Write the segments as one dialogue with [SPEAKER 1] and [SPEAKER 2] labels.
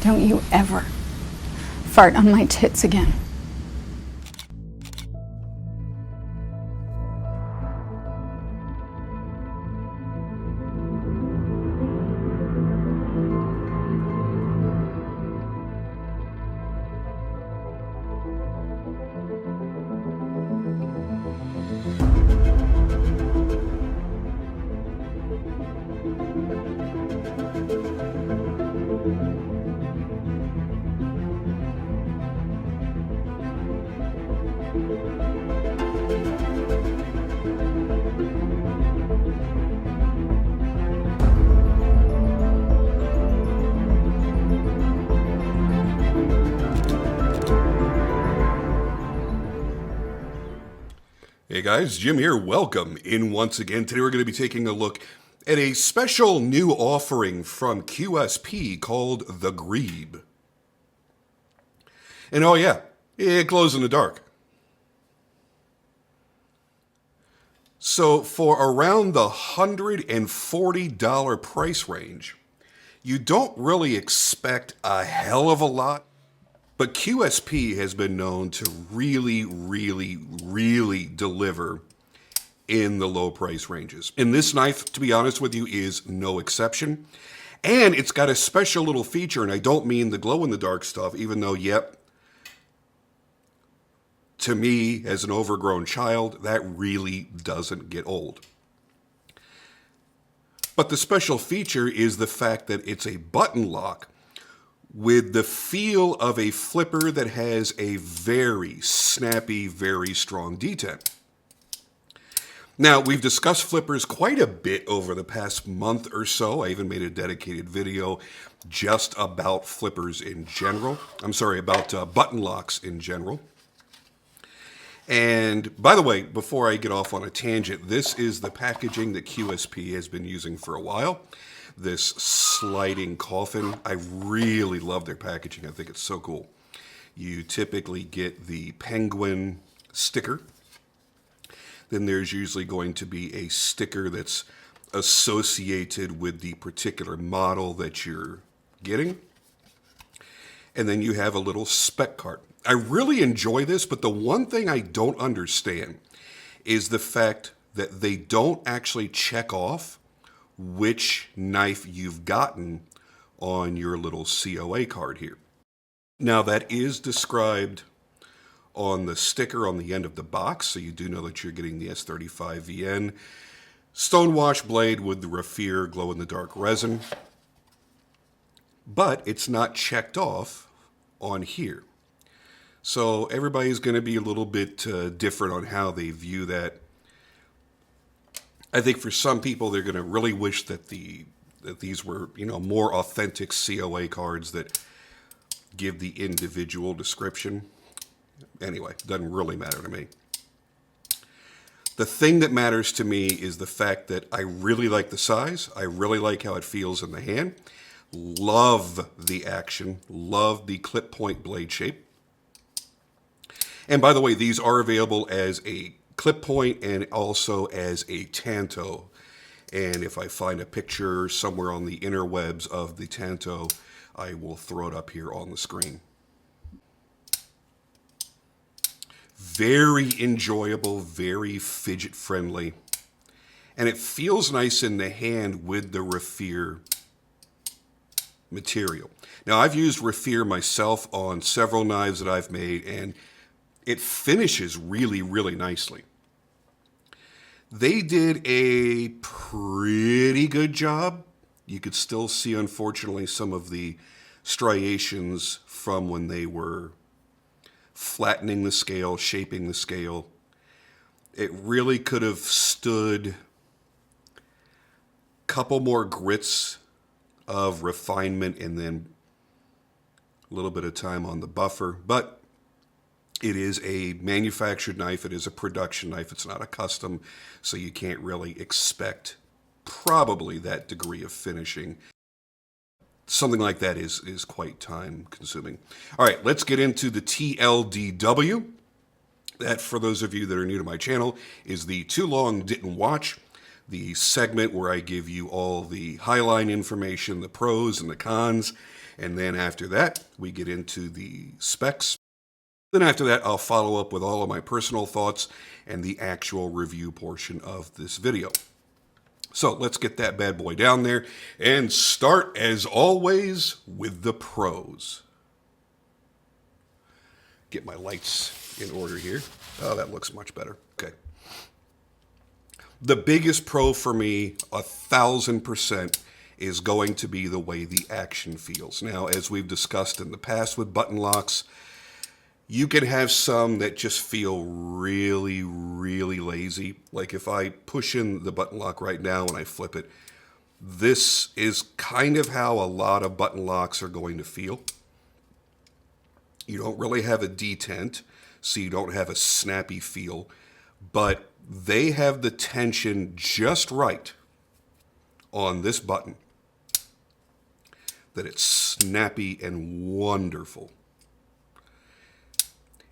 [SPEAKER 1] Don't you ever fart on my tits again.
[SPEAKER 2] Hey guys, Jim here. Welcome in once again. Today we're going to be taking a look at a special new offering from QSP called the Grebe. And oh yeah, it glows in the dark. So for around the $140 price range, you don't really expect a hell of a lot. But QSP has been known to really deliver in the low price ranges. And this knife, to be honest with you, is no exception. And it's got a special little feature, and I don't mean the glow-in-the-dark stuff, even though, yep, to me, as an overgrown child, that really doesn't get old. But the special feature is the fact that it's a button lock with the feel of a flipper that has a very snappy, very strong detent. Now, we've discussed flippers quite a bit over the past month or so. I even made a dedicated video just about flippers in general. I'm sorry, about button locks in general. And by the way, before I get off on a tangent, this is the packaging that QSP has been using for a while. This sliding coffin. I really love their packaging. I think it's so cool. You typically get the penguin sticker. Then there's usually going to be a sticker that's associated with the particular model that you're getting. And then you have a little spec card. I really enjoy this, but the one thing I don't understand is the fact that they don't actually check off which knife you've gotten on your little COA card here. Now that is described on the sticker on the end of the box, so you do know that you're getting the S35VN stonewash blade with the Raffir glow-in-the-dark resin, but it's not checked off on here. So everybody's going to be a little bit different on how they view that. I think for some people, they're going to really wish that these were, more authentic COA cards that give the individual description. Anyway, doesn't really matter to me. The thing that matters to me is the fact that I really like the size. I really like how it feels in the hand. Love the action. Love the clip point blade shape. And by the way, these are available as a clip point and also as a Tanto. And if I find a picture somewhere on the interwebs of the Tanto, I will throw it up here on the screen. Very enjoyable, very fidget friendly. And it feels nice in the hand with the Raffir material. Now, I've used Raffir myself on several knives that I've made, and it finishes really nicely. They did a pretty good job. You could still see, unfortunately, some of the striations from when they were flattening the scale, shaping the scale. It really could have stood a couple more grits of refinement and then a little bit of time on the buffer, but it is a manufactured knife. It is a production knife. It's not a custom, so you can't really expect probably that degree of finishing. Something like that is quite time consuming. All right, let's get into the TLDW. That, for those of you that are new to my channel, is the Too Long Didn't Watch, the segment where I give you all the highline information, the pros and the cons, And then after that, we get into the specs. Then after that, I'll follow up with all of my personal thoughts and the actual review portion of this video. So let's get that bad boy down there and start, as always, with the pros. Get my lights in order here. Oh, that looks much better. Okay. The biggest pro for me, 1,000%, is going to be the way the action feels. Now, as we've discussed in the past with button locks, you can have some that just feel really, really lazy. Like if I push in the button lock right now and I flip it, this is kind of how a lot of button locks are going to feel. You don't really have a detent, so you don't have a snappy feel, but they have the tension just right on this button that it's snappy and wonderful.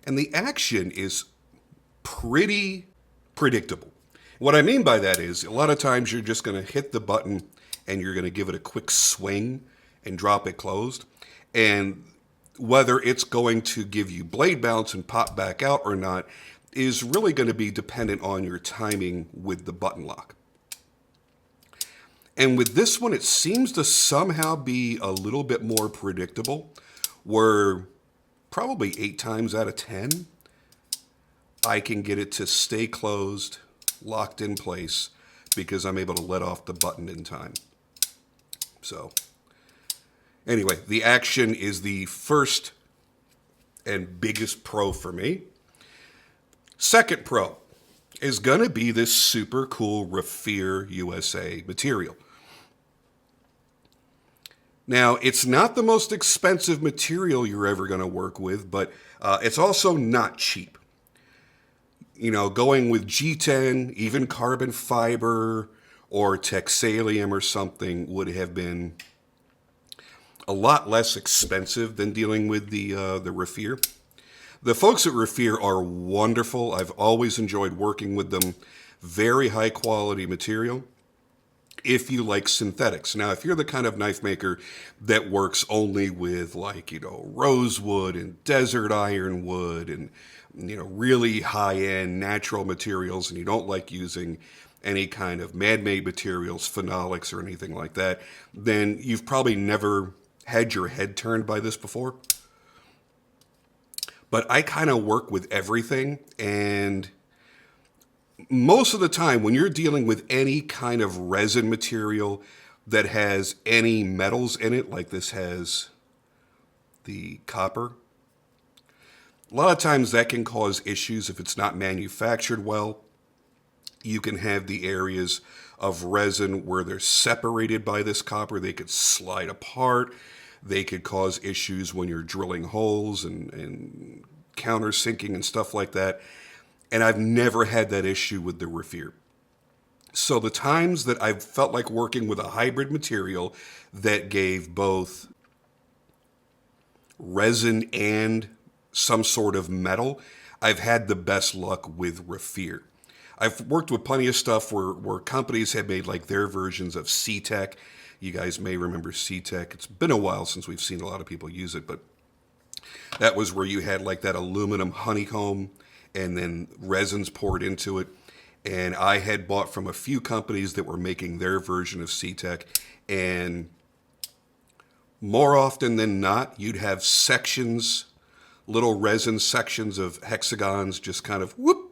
[SPEAKER 2] And the action is pretty predictable. What I mean by that is, a lot of times you're just going to hit the button and you're going to give it a quick swing and drop it closed. And whether it's going to give you blade bounce and pop back out or not is really going to be dependent on your timing with the button lock. And with this one, it seems to somehow be a little bit more predictable, where probably 8 times out of 10, I can get it to stay closed, locked in place, because I'm able to let off the button in time. So anyway, the action is the first and biggest pro for me. Second pro is going to be this super cool Raffir USA material. Now, it's not the most expensive material you're ever going to work with, but it's also not cheap. You know, going with G10, even carbon fiber or Texalium or something would have been a lot less expensive than dealing with the Raffir. The folks at Raffir are wonderful. I've always enjoyed working with them. Very high quality material if you like synthetics. Now, if you're the kind of knife maker that works only with, like, you know, rosewood and desert ironwood and, you know, really high-end natural materials, and you don't like using any kind of man-made materials, phenolics or anything like that, then you've probably never had your head turned by this before. But I kind of work with everything, and most of the time when you're dealing with any kind of resin material that has any metals in it, like this has the copper, a lot of times that can cause issues if it's not manufactured well. You can have the areas of resin where they're separated by this copper. They could slide apart. They could cause issues when you're drilling holes and countersinking and stuff like that. And I've never had that issue with the Raffir. So the times that I've felt like working with a hybrid material that gave both resin and some sort of metal, I've had the best luck with Raffir. I've worked with plenty of stuff where companies have made like their versions of C-Tech. You guys may remember C-Tech. It's been a while since we've seen a lot of people use it, but that was where you had like that aluminum honeycomb and then resins poured into it. And I had bought from a few companies that were making their version of C-Tech, and more often than not, you'd have sections, little resin sections of hexagons just kind of whoop,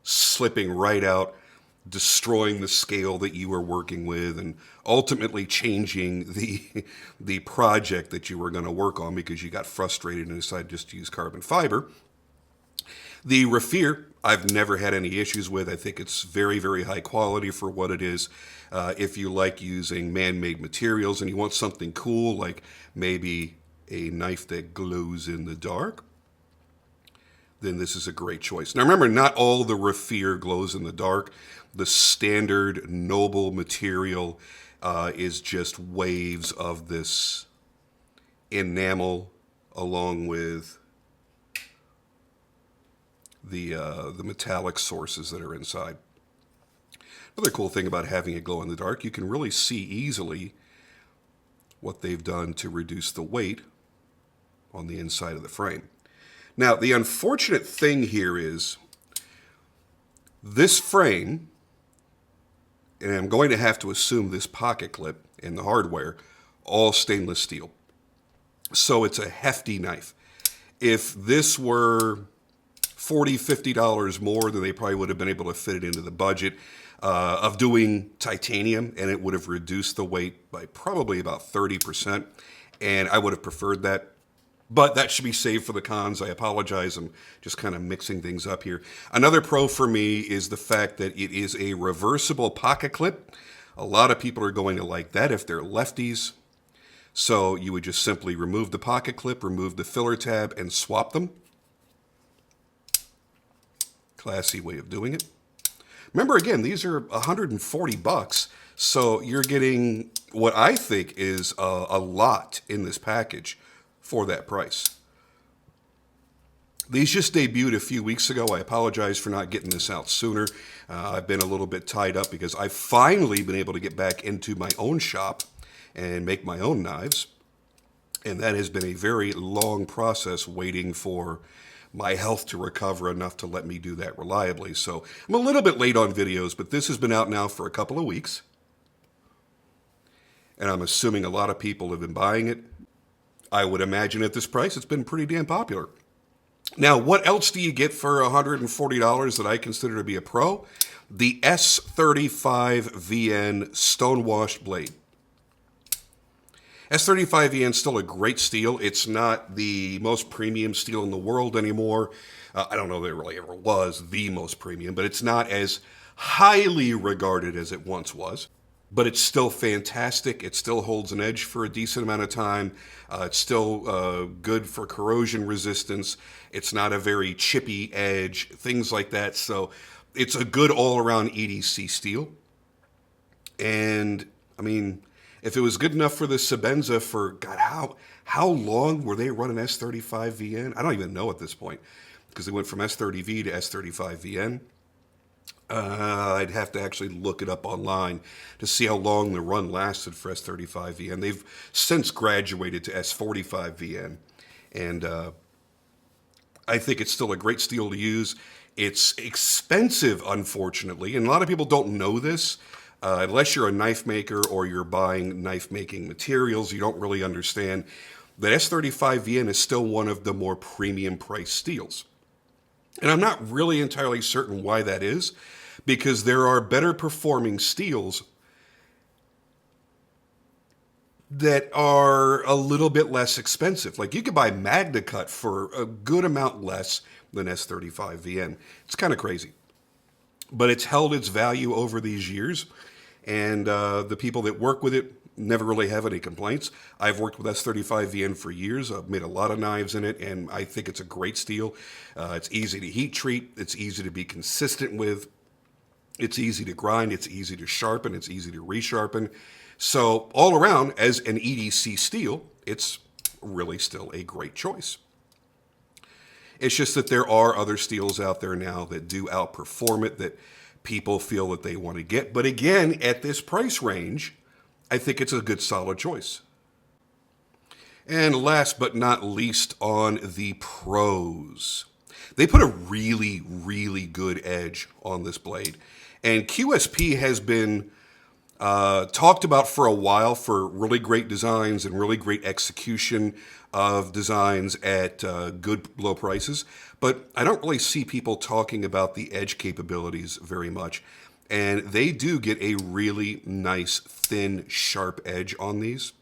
[SPEAKER 2] slipping right out, destroying the scale that you were working with, and ultimately changing the project that you were going to work on because you got frustrated and decided just to use carbon fiber. The Raffir, I've never had any issues with. I think it's very, very high quality for what it is. If you like using man-made materials and you want something cool, like maybe a knife that glows in the dark, then this is a great choice. Now remember, not all the Raffir glows in the dark. The standard noble material is just waves of this enamel along with the metallic sources that are inside. Another cool thing about having it glow in the dark, you can really see easily what they've done to reduce the weight on the inside of the frame. Now, the unfortunate thing here is this frame, and I'm going to have to assume this pocket clip and the hardware, all stainless steel. So it's a hefty knife. If this were $40, $50 more, then they probably would have been able to fit it into the budget of doing titanium, and it would have reduced the weight by probably about 30%, and I would have preferred that. But that should be saved for the cons. I apologize. I'm just kind of mixing things up here. Another pro for me is the fact that it is a reversible pocket clip. A lot of people are going to like that if they're lefties. So you would just simply remove the pocket clip, remove the filler tab, and swap them. Classy way of doing it. Remember, again, these are $140, so you're getting what I think is a lot in this package for that price. These just debuted a few weeks ago. I apologize for not getting this out sooner. I've been a little bit tied up because I've finally been able to get back into my own shop and make my own knives. And that has been a very long process waiting for my health to recover enough to let me do that reliably. So I'm a little bit late on videos, but this has been out now for a couple of weeks. And I'm assuming a lot of people have been buying it. I would imagine at this price, it's been pretty damn popular. Now, what else do you get for $140 that I consider to be a pro? The S35VN stonewashed blade. S35VN is still a great steel. It's not the most premium steel in the world anymore. I don't know that it really ever was the most premium, but it's not as highly regarded as it once was. But it's still fantastic. It still holds an edge for a decent amount of time. It's still good for corrosion resistance. It's not a very chippy edge, things like that. So it's a good all-around EDC steel. And, I mean, if it was good enough for the Sebenza for, God, how long were they running S35VN? I don't even know at this point, because they went from S30V to S35VN. I'd have to actually look it up online to see how long the run lasted for S35VN. They've since graduated to S45VN, and I think it's still a great steel to use. It's expensive, unfortunately, and a lot of people don't know this. Unless you're a knife maker or you're buying knife-making materials, you don't really understand that S35VN is still one of the more premium-priced steels. And I'm not really entirely certain why that is, because there are better performing steels that are a little bit less expensive. Like you could buy Magna Cut for a good amount less than S35VN. It's kind of crazy. But it's held its value over these years, and the people that work with it never really have any complaints. I've worked with S35VN for years. I've made a lot of knives in it, and I think it's a great steel. It's easy to heat treat. It's easy to be consistent with. It's easy to grind. It's easy to sharpen. It's easy to resharpen. So all around, as an EDC steel, it's really still a great choice. It's just that there are other steels out there now that do outperform it, that people feel that they want to get. But again, at this price range, I think it's a good, solid choice. And last but not least on the pros, they put a really, really good edge on this blade. And QSP has been talked about for a while for really great designs and really great execution of designs at good low prices. But I don't really see people talking about the edge capabilities very much. And they do get a really nice, thin, sharp edge on these.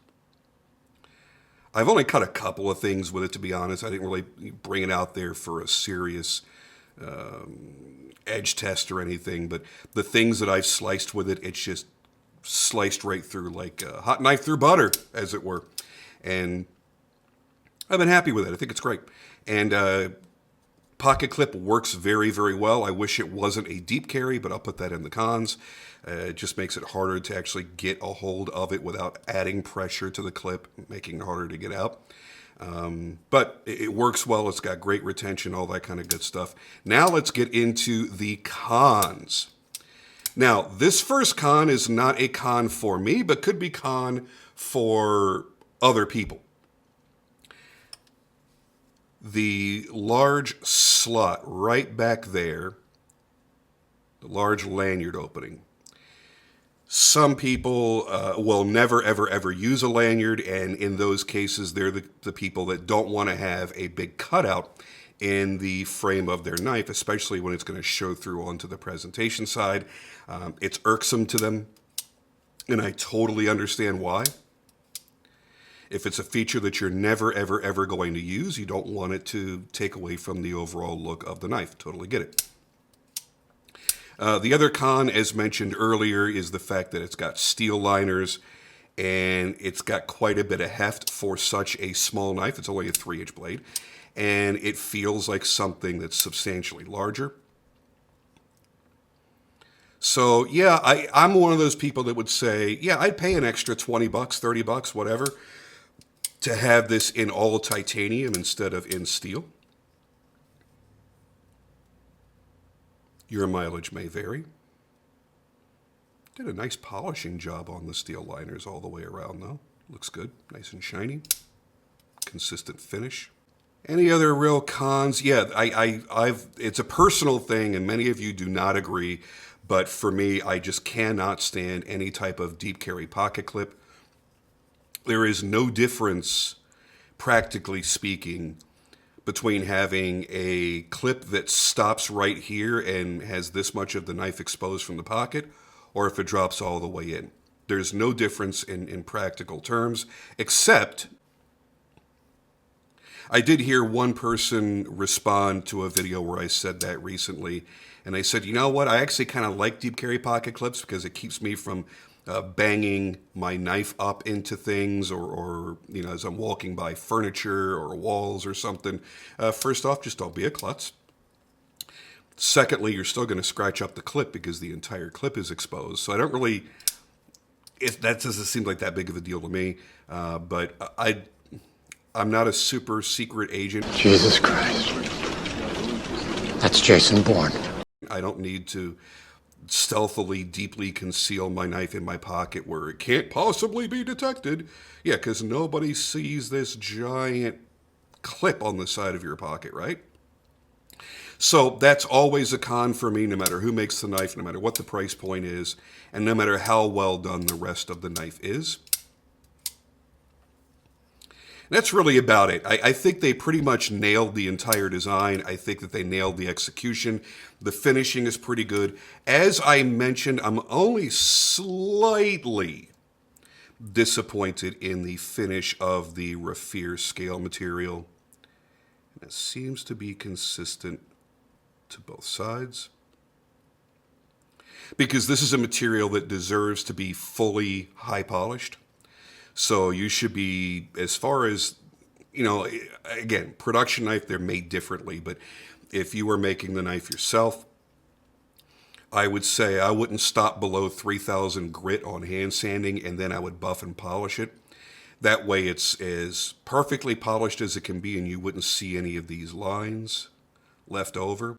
[SPEAKER 2] I've only cut a couple of things with it, to be honest. I didn't really bring it out there for a serious edge test or anything. But the things that I've sliced with it, it's just sliced right through like a hot knife through butter, as it were. And I've been happy with it. I think it's great. And pocket clip works very, very well. I wish it wasn't a deep carry, but I'll put that in the cons. It just makes it harder to actually get a hold of it without adding pressure to the clip, making it harder to get out. But it works well. It's got great retention, all that kind of good stuff. Now let's get into the cons. Now, this first con is not a con for me, but could be con for other people. The large slot right back there, the large lanyard opening. Some people will never, ever, ever use a lanyard, and in those cases, they're the people that don't want to have a big cutout in the frame of their knife, especially when it's going to show through onto the presentation side. It's irksome to them, and I totally understand why. If it's a feature that you're never, ever, ever going to use, you don't want it to take away from the overall look of the knife. Totally get it. The other con, as mentioned earlier, is the fact that it's got steel liners, and it's got quite a bit of heft for such a small knife. It's only a 3-inch blade, and it feels like something that's substantially larger. So, yeah, I'm one of those people that would say, yeah, I'd pay an extra $20, $30, whatever, to have this in all titanium instead of in steel. Your mileage may vary. Did a nice polishing job on the steel liners all the way around, though. Looks good, nice and shiny. Consistent finish. Any other real cons? Yeah, it's a personal thing, and many of you do not agree. But for me, I just cannot stand any type of deep carry pocket clip. There is no difference, practically speaking, between having a clip that stops right here and has this much of the knife exposed from the pocket, or if it drops all the way in. There's no difference in practical terms, except I did hear one person respond to a video where I said that recently, and I said, you know what, I actually kind of like deep carry pocket clips because it keeps me from banging my knife up into things or as I'm walking by furniture or walls or something. First off, just don't be a klutz. Secondly, you're still going to scratch up the clip because the entire clip is exposed. So I don't really, that doesn't seem like that big of a deal to me. But I'm not a super secret agent.
[SPEAKER 3] Jesus Christ. That's Jason Bourne.
[SPEAKER 2] I don't need to stealthily, deeply conceal my knife in my pocket where it can't possibly be detected. Yeah, because nobody sees this giant clip on the side of your pocket, right? So that's always a con for me, no matter who makes the knife, no matter what the price point is, and no matter how well done the rest of the knife is. That's really about it. I think they pretty much nailed the entire design. I think that they nailed the execution. The finishing is pretty good. As I mentioned, I'm only slightly disappointed in the finish of the Raffir scale material. And it seems to be consistent to both sides. Because this is a material that deserves to be fully high polished. So you should be, as far as, again, production knife, they're made differently. But if you were making the knife yourself, I would say I wouldn't stop below 3,000 grit on hand sanding, and then I would buff and polish it. That way it's as perfectly polished as it can be, and you wouldn't see any of these lines left over.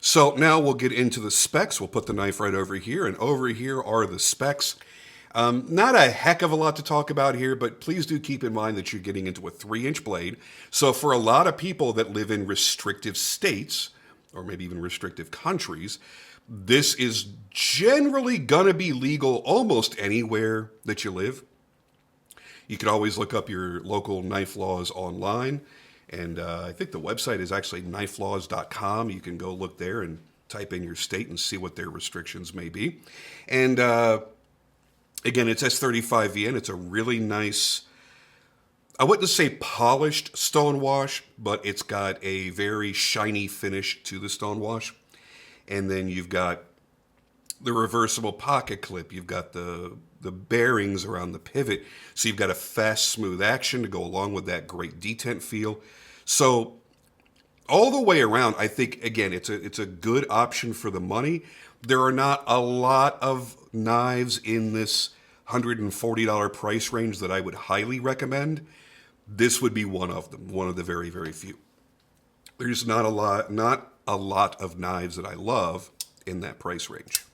[SPEAKER 2] So now we'll get into the specs. We'll put the knife right over here, and over here are the specs. Not a heck of a lot to talk about here, but please do keep in mind that you're getting into a 3-inch blade. So for a lot of people that live in restrictive states, or maybe even restrictive countries, this is generally going to be legal almost anywhere that you live. You can always look up your local knife laws online, and I think the website is actually knifelaws.com. You can go look there and type in your state and see what their restrictions may be. And again, it's S35VN. It's a really nice, I wouldn't say polished stone wash, but it's got a very shiny finish to the stone wash. And then you've got the reversible pocket clip. You've got the bearings around the pivot. So you've got a fast, smooth action to go along with that great detent feel. So all the way around, I think, again, it's a good option for the money. There are not a lot of knives in this $140 price range that I would highly recommend. This would be one of them, one of the very, very few. There's not a lot of knives that I love in that price range.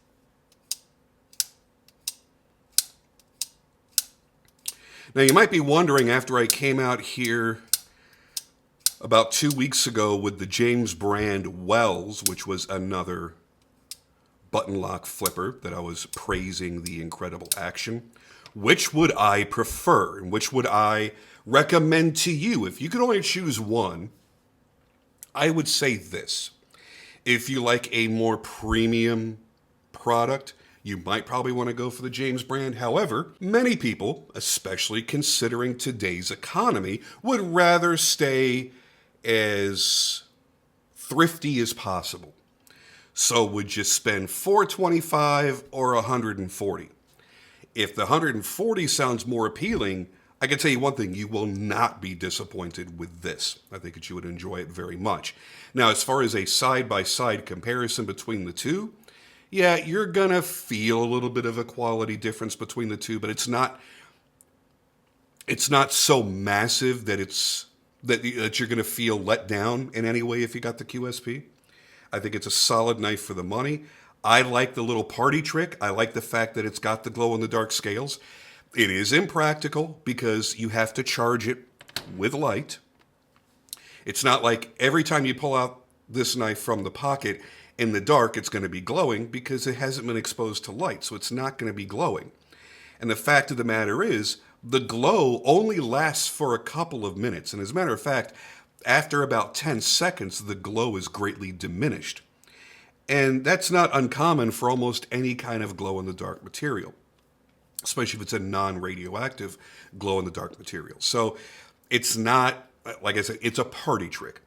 [SPEAKER 2] Now, you might be wondering, after I came out here about 2 weeks ago with the James brand Wells, which was another button lock flipper that I was praising the incredible action, which would I prefer and which would I recommend to you? If you could only choose one, I would say this. If you like a more premium product, you might probably want to go for the James brand. However, many people, especially considering today's economy, would rather stay as thrifty as possible. So would you spend $425 or $140? If the $140 sounds more appealing, I can tell you one thing, you will not be disappointed with this. I think that you would enjoy it very much. Now, as far as a side-by-side comparison between the two, yeah, you're going to feel a little bit of a quality difference between the two, but it's not so massive that that you're going to feel let down in any way if you got the QSP. I think it's a solid knife for the money. I like the little party trick. I like the fact that it's got the glow-in-the-dark scales. It is impractical because you have to charge it with light. It's not like every time you pull out this knife from the pocket in the dark, it's going to be glowing because it hasn't been exposed to light, so it's not going to be glowing. And the fact of the matter is, the glow only lasts for a couple of minutes. And as a matter of fact, after about 10 seconds, the glow is greatly diminished. And that's not uncommon for almost any kind of glow-in-the-dark material, especially if it's a non-radioactive glow-in-the-dark material. So it's not, like I said, it's a party trick.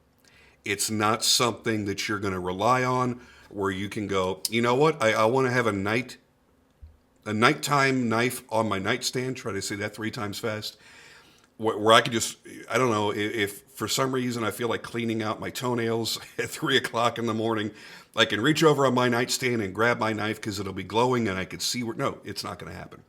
[SPEAKER 2] It's not something that you're going to rely on where you can go, you know what, I want to have a nighttime knife on my nightstand, try to say that 3 times fast, where I could just, I don't know, if for some reason I feel like cleaning out my toenails at 3 o'clock in the morning, I can reach over on my nightstand and grab my knife because it'll be glowing and I can see where, no, it's not going to happen.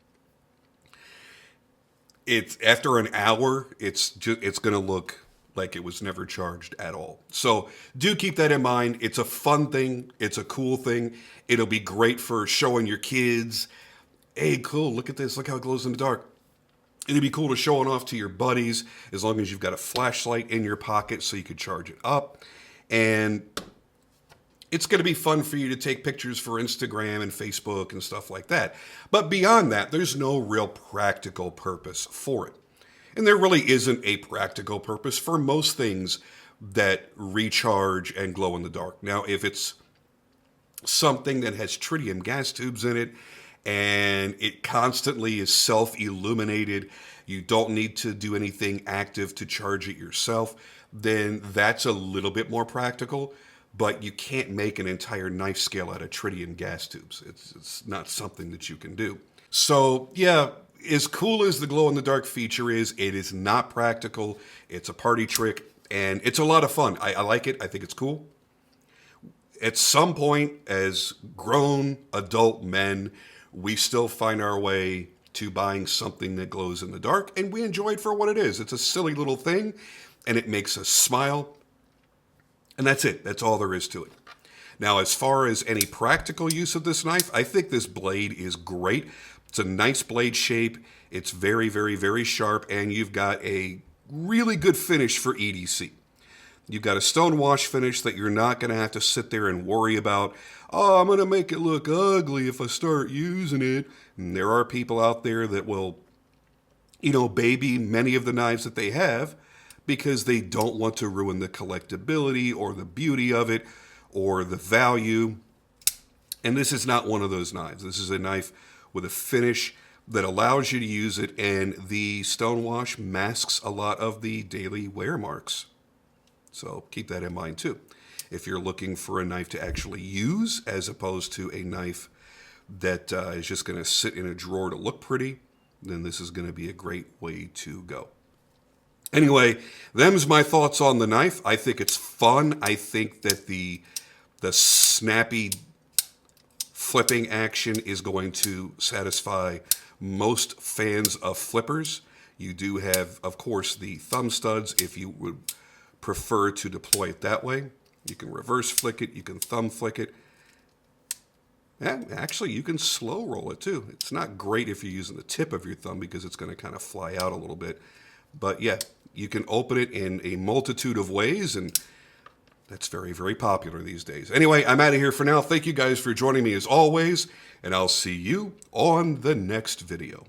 [SPEAKER 2] It's after an hour, it's going to look like it was never charged at all. So do keep that in mind. It's a fun thing. It's a cool thing. It'll be great for showing your kids, hey, cool, look at this. Look how it glows in the dark. It'd be cool to show it off to your buddies as long as you've got a flashlight in your pocket so you could charge it up. And it's going to be fun for you to take pictures for Instagram and Facebook and stuff like that. But beyond that, there's no real practical purpose for it. And there really isn't a practical purpose for most things that recharge and glow in the dark. Now, if it's something that has tritium gas tubes in it and it constantly is self-illuminated, you don't need to do anything active to charge it yourself, then that's a little bit more practical. But you can't make an entire knife scale out of tritium gas tubes. It's not something that you can do. So, yeah, as cool as the glow-in-the-dark feature is, it is not practical. It's a party trick, and it's a lot of fun. I like it. I think it's cool. At some point, as grown adult men, we still find our way to buying something that glows in the dark, and we enjoy it for what it is. It's a silly little thing, and it makes us smile. And that's it. That's all there is to it. Now, as far as any practical use of this knife, I think this blade is great. It's a nice blade shape. It's very, very, very sharp, and you've got a really good finish for EDC. You've got a stone wash finish that you're not going to have to sit there and worry about, oh, I'm going to make it look ugly if I start using it. And there are people out there that will, baby many of the knives that they have, because they don't want to ruin the collectability or the beauty of it or the value. And this is not one of those knives. This is a knife with a finish that allows you to use it, and the stone wash masks a lot of the daily wear marks. So keep that in mind too. If you're looking for a knife to actually use as opposed to a knife that is just going to sit in a drawer to look pretty, then this is going to be a great way to go. Anyway, them's my thoughts on the knife. I think it's fun. I think that the snappy flipping action is going to satisfy most fans of flippers. You do have, of course, the thumb studs if you would prefer to deploy it that way. You can reverse flick it. You can thumb flick it. Yeah, actually, you can slow roll it too. It's not great if you're using the tip of your thumb because it's going to kind of fly out a little bit. But yeah, you can open it in a multitude of ways, and that's very, very popular these days. Anyway, I'm out of here for now. Thank you guys for joining me as always, and I'll see you on the next video.